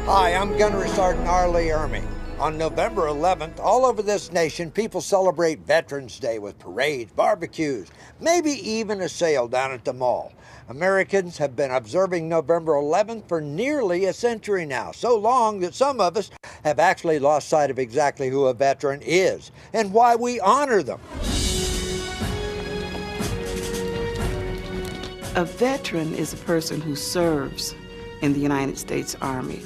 Hi, I'm Gunnery Sergeant Arlie Ermey. On November 11th, all over this nation, people celebrate Veterans Day with parades, barbecues, maybe even a sale down at the mall. Americans have been observing November 11th for nearly a century now, so long that some of us have actually lost sight of exactly who a veteran is and why we honor them. A veteran is a person who serves in the United States Army,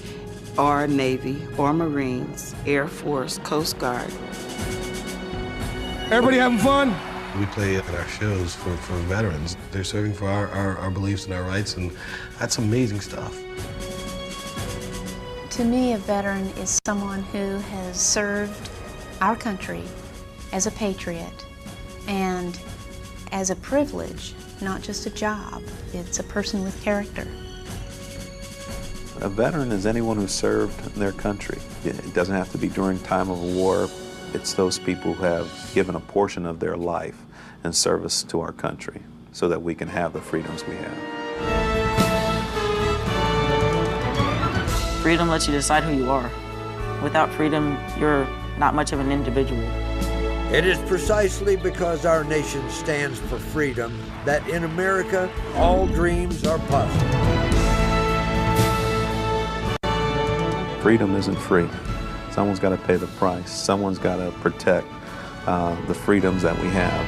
or Navy, or Marines, Air Force, Coast Guard. Everybody having fun? We play at our shows for veterans. They're serving for our beliefs and our rights, and that's amazing stuff. To me, a veteran is someone who has served our country as a patriot and as a privilege, not just a job. It's a person with character. A veteran is anyone who served their country. It doesn't have to be during time of a war. It's those people who have given a portion of their life in service to our country so that we can have the freedoms we have. Freedom lets you decide who you are. Without freedom, you're not much of an individual. It is precisely because our nation stands for freedom that in America, all dreams are possible. Freedom isn't free. Someone's got to pay the price. Someone's got to protect the freedoms that we have.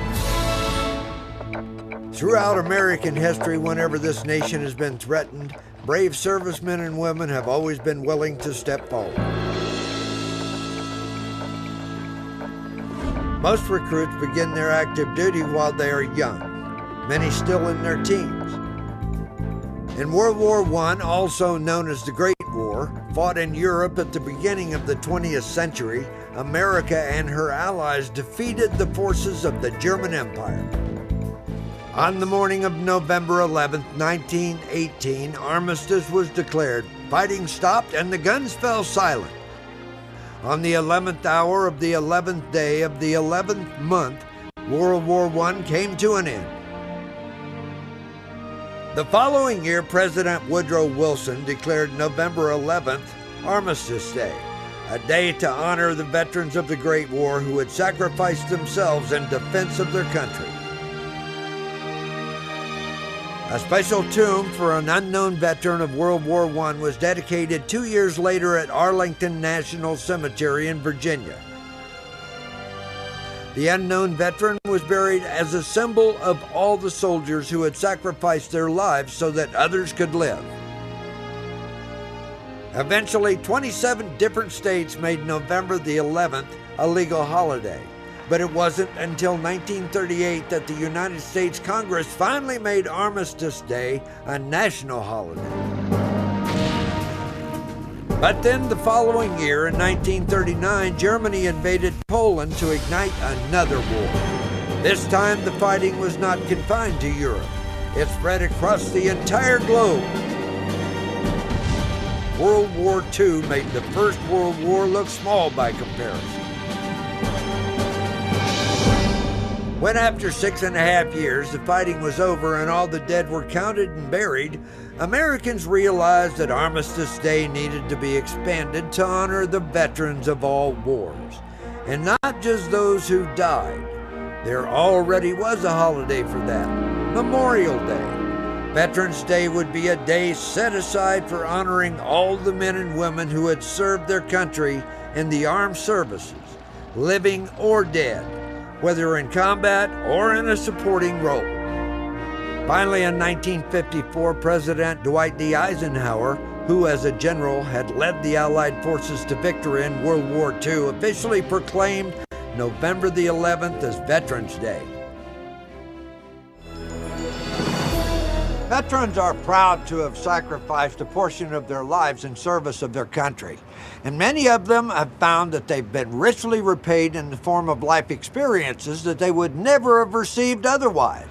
Throughout American history, whenever this nation has been threatened, brave servicemen and women have always been willing to step forward. Most recruits begin their active duty while they are young, many still in their teens. In World War I, also known as the Great War, fought in Europe at the beginning of the 20th century, America and her allies defeated the forces of the German Empire. On the morning of November 11, 1918, armistice was declared, fighting stopped, and the guns fell silent. On the 11th hour of the 11th day of the 11th month, World War I came to an end. The following year, President Woodrow Wilson declared November 11th Armistice Day, a day to honor the veterans of the Great War who had sacrificed themselves in defense of their country. A special tomb for an unknown veteran of World War I was dedicated 2 years later at Arlington National Cemetery in Virginia. The unknown veteran was buried as a symbol of all the soldiers who had sacrificed their lives so that others could live. Eventually, 27 different states made November the 11th a legal holiday, but it wasn't until 1938 that the United States Congress finally made Armistice Day a national holiday. But then the following year, in 1939, Germany invaded Poland to ignite another war. This time, the fighting was not confined to Europe. It spread across the entire globe. World War II made the First World War look small by comparison. When after 6.5 years the fighting was over and all the dead were counted and buried, Americans realized that Armistice Day needed to be expanded to honor the veterans of all wars, and not just those who died. There already was a holiday for that, Memorial Day. Veterans Day would be a day set aside for honoring all the men and women who had served their country in the armed services, living or dead, whether in combat or in a supporting role. Finally, in 1954, President Dwight D. Eisenhower, who as a general had led the Allied forces to victory in World War II, officially proclaimed November the 11th as Veterans Day. Veterans are proud to have sacrificed a portion of their lives in service of their country, and many of them have found that they've been richly repaid in the form of life experiences that they would never have received otherwise.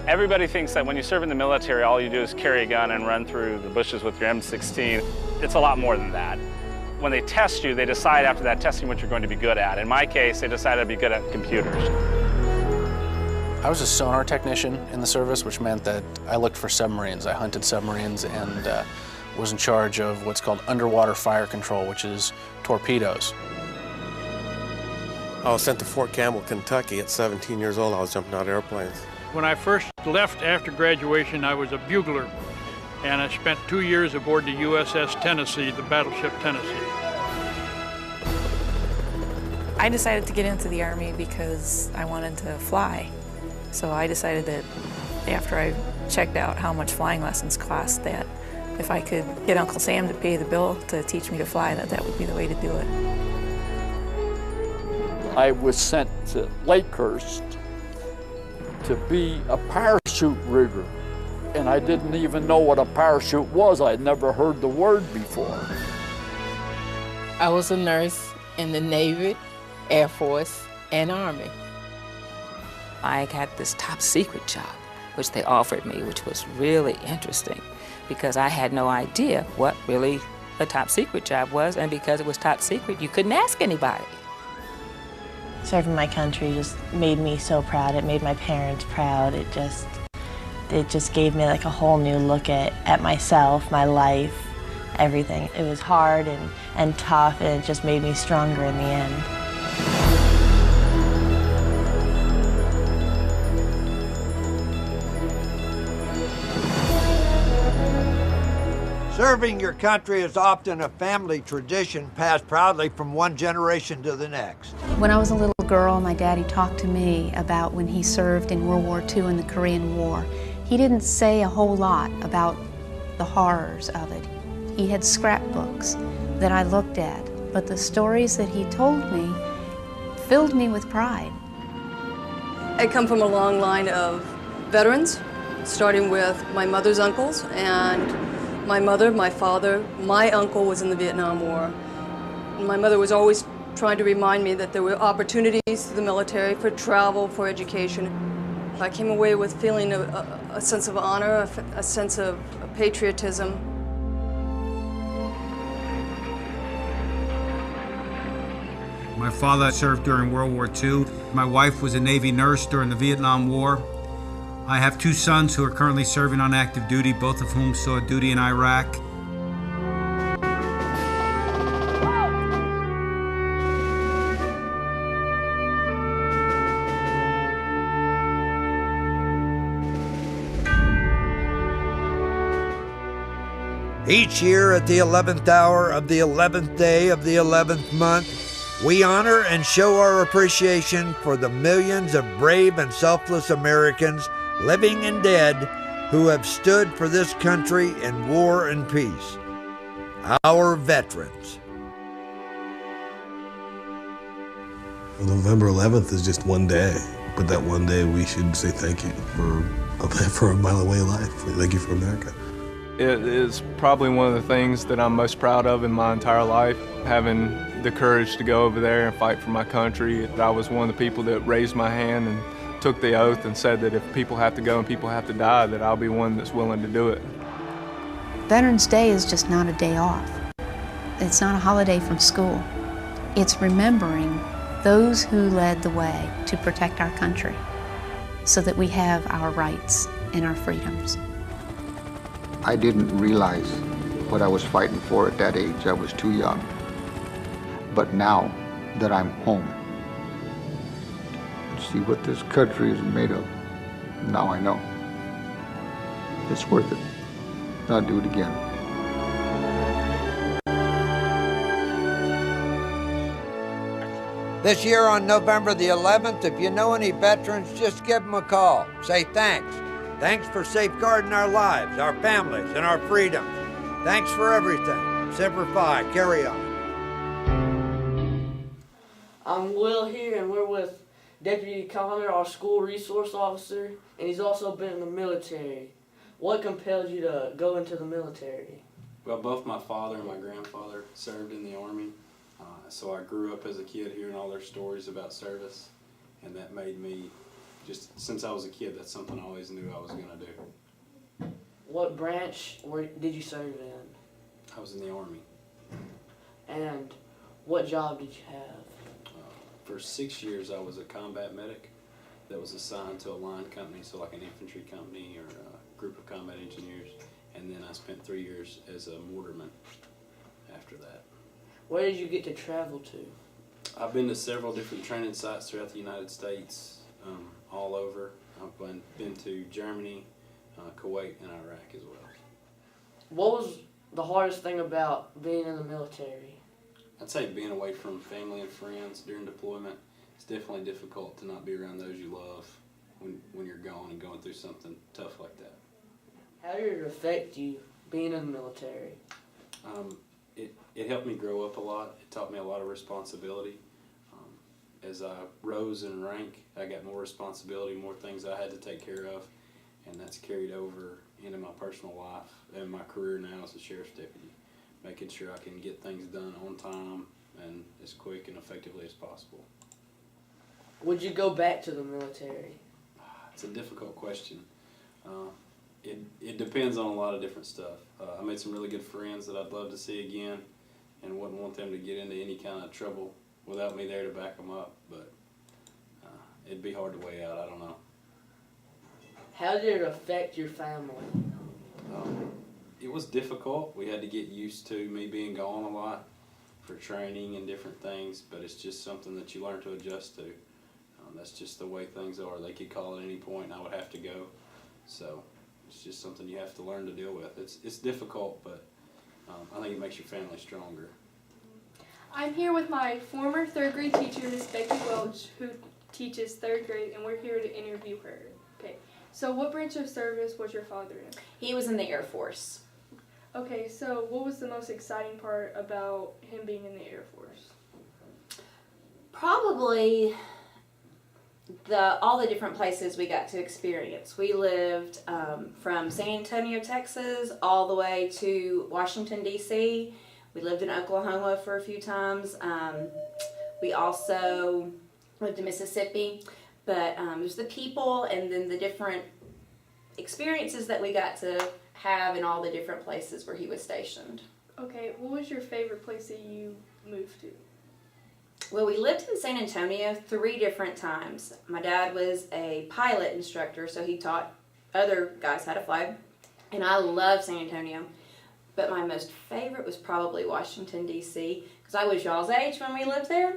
Everybody thinks that when you serve in the military, all you do is carry a gun and run through the bushes with your M16. It's a lot more than that. When they test you, they decide after that testing what you're going to be good at. In my case, they decided I'd be good at computers. I was a sonar technician in the service, which meant that I looked for submarines. I hunted submarines and was in charge of what's called underwater fire control, which is torpedoes. I was sent to Fort Campbell, Kentucky at 17 years old. I was jumping out of airplanes. When I first left after graduation, I was a bugler, and I spent 2 years aboard the USS Tennessee, the battleship Tennessee. I decided to get into the Army because I wanted to fly. So I decided that after I checked out how much flying lessons cost, that if I could get Uncle Sam to pay the bill to teach me to fly, that would be the way to do it. I was sent to Lakehurst to be a parachute rigger, and I didn't even know what a parachute was. I'd never heard the word before. I was a nurse in the Navy, Air Force, and Army. I had this top secret job, which they offered me, which was really interesting because I had no idea what really a top secret job was, and because it was top secret, you couldn't ask anybody. Serving my country just made me so proud. It made my parents proud. It just gave me like a whole new look at myself, my life, everything. It was hard and tough, and it just made me stronger in the end. Serving your country is often a family tradition passed proudly from one generation to the next. When I was a little girl, my daddy talked to me about when he served in World War II and the Korean War. He didn't say a whole lot about the horrors of it. He had scrapbooks that I looked at, but the stories that he told me filled me with pride. I come from a long line of veterans, starting with my mother's uncles, and my mother, my father, my uncle was in the Vietnam War. My mother was always trying to remind me that there were opportunities through the military for travel, for education. I came away with feeling a sense of honor, a sense of patriotism. My father served during World War II. My wife was a Navy nurse during the Vietnam War. I have 2 sons who are currently serving on active duty, both of whom saw duty in Iraq. Each year at the 11th hour of the 11th day of the 11th month, we honor and show our appreciation for the millions of brave and selfless Americans, living and dead, who have stood for this country in war and peace. Our veterans. Well, November 11th is just one day, but that one day we should say thank you for a mile away life. Thank you for America. It is probably one of the things that I'm most proud of in my entire life, having the courage to go over there and fight for my country. I was one of the people that raised my hand and took the oath and said that if people have to go and people have to die, that I'll be one that's willing to do it. Veterans Day is just not a day off. It's not a holiday from school. It's remembering those who led the way to protect our country so that we have our rights and our freedoms. I didn't realize what I was fighting for at that age. I was too young. But now that I'm home, see what this country is made of, now I know. It's worth it. I'll do it again. This year on November the 11th, if you know any veterans, just give them a call. Say thanks. Thanks for safeguarding our lives, our families, and our freedom. Thanks for everything. Semper Fi, carry on. I'm Will here, and we're with Deputy Connor, our school resource officer, and he's also been in the military. What compelled you to go into the military? Well, both my father and my grandfather served in the Army, so I grew up as a kid hearing all their stories about service, and that made me, just since I was a kid, that's something I always knew I was going to do. What branch did you serve in? I was in the Army. And what job did you have? For 6 years I was a combat medic, that was assigned to a line company, so like an infantry company or a group of combat engineers. And then I spent 3 years as a mortarman after that. Where did you get to travel to? I've been to several different training sites throughout the United States, all over. I've been to Germany, Kuwait, and Iraq as well. What was the hardest thing about being in the military? I'd say being away from family and friends during deployment, it's definitely difficult to not be around those you love when you're gone and going through something tough like that. How did it affect you being in the military? It helped me grow up a lot. It taught me a lot of responsibility. As I rose in rank, I got more responsibility, more things I had to take care of, and that's carried over into my personal life and my career now as a sheriff's deputy, making sure I can get things done on time and as quick and effectively as possible. Would you go back to the military? It's a difficult question. It depends on a lot of different stuff. I made some really good friends that I'd love to see again and wouldn't want them to get into any kind of trouble without me there to back them up, but it'd be hard to weigh out. I don't know. How did it affect your family? It was difficult. We had to get used to me being gone a lot for training and different things, but it's just something that you learn to adjust to. That's just the way things are. They could call at any point and I would have to go. So it's just something you have to learn to deal with. It's difficult, but I think it makes your family stronger. I'm here with my former 3rd grade teacher, Miss Becky Welch, who teaches 3rd grade, and we're here to interview her. Okay, so what branch of service was your father in? He was in the Air Force. Okay, so what was the most exciting part about him being in the Air Force? Probably all the different places we got to experience. We lived from San Antonio, Texas, all the way to Washington, D.C. We lived in Oklahoma for a few times. We also lived in Mississippi. But it was the people and then the different experiences that we got to have in all the different places where he was stationed. Okay, what was your favorite place that you moved to? Well, we lived in San Antonio 3 different times. My dad was a pilot instructor, so he taught other guys how to fly. And I love San Antonio. But my most favorite was probably Washington, D.C., because I was y'all's age when we lived there.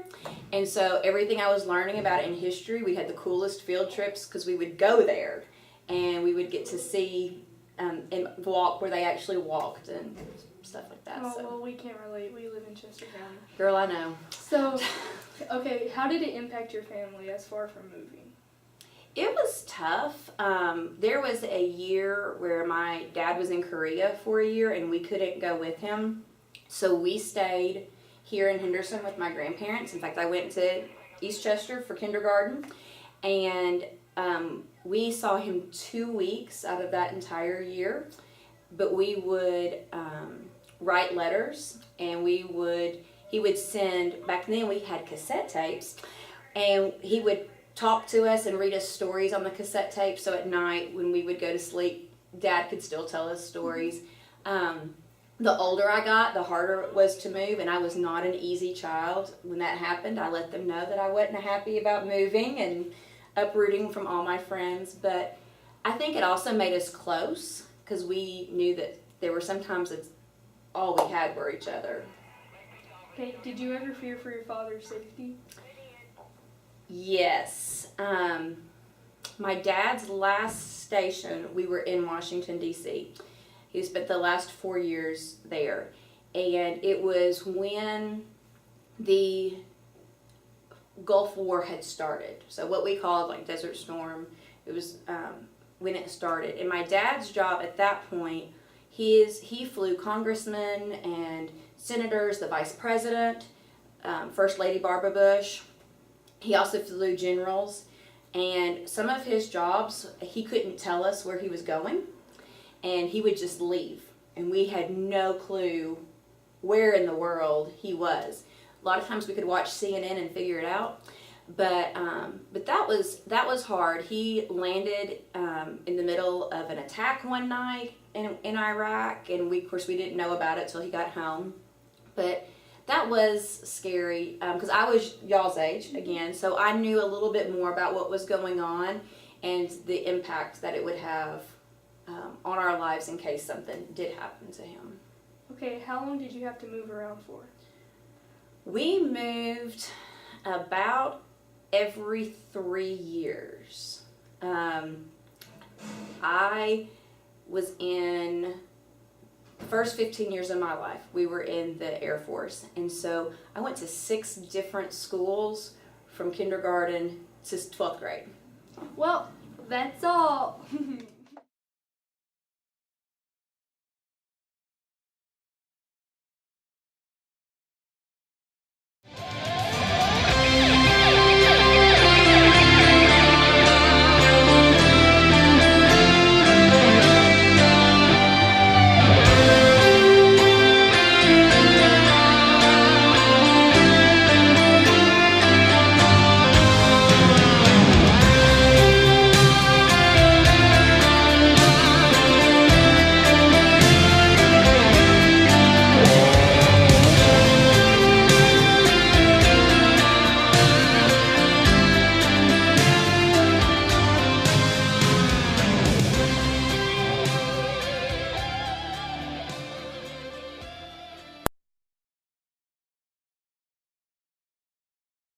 And so everything I was learning about in history, we had the coolest field trips because we would go there. And we would get to see and walk where they actually walked and stuff like that. Oh, well, we can't relate. We live in Chester County. Girl, I know. So, okay, how did it impact your family as far from moving? It was tough. There was a year where my dad was in Korea for a year and we couldn't go with him. So we stayed here in Henderson with my grandparents. In fact, I went to East Chester for kindergarten and we saw him 2 weeks out of that entire year. But we would write letters and he would send, back then we had cassette tapes, and he would talk to us and read us stories on the cassette tape, so at night when we would go to sleep, Dad could still tell us stories. The older I got, the harder it was to move, and I was not an easy child. When that happened, I let them know that I wasn't happy about moving and uprooting from all my friends, but I think it also made us close, because we knew that there were sometimes that all we had were each other. Okay, did you ever fear for your father's safety? Yes. My dad's last station, we were in Washington, D.C. He spent the last 4 years there. And it was when the Gulf War had started. So what we called like Desert Storm, it was when it started. And my dad's job at that point, he flew congressmen and senators, the vice president, First Lady Barbara Bush. He also flew generals, and some of his jobs, he couldn't tell us where he was going, and he would just leave, and we had no clue where in the world he was. A lot of times we could watch CNN and figure it out, but that was hard. He landed in the middle of an attack one night in Iraq, and of course we didn't know about it till he got home. But that was scary because I was y'all's age again, so I knew a little bit more about what was going on and the impact that it would have on our lives in case something did happen to him. Okay, how long did you have to move around for? We moved about every 3 years. I was in the first 15 years of my life, we were in the Air Force. And so I went to 6 different schools from kindergarten to 12th grade. Well, that's all.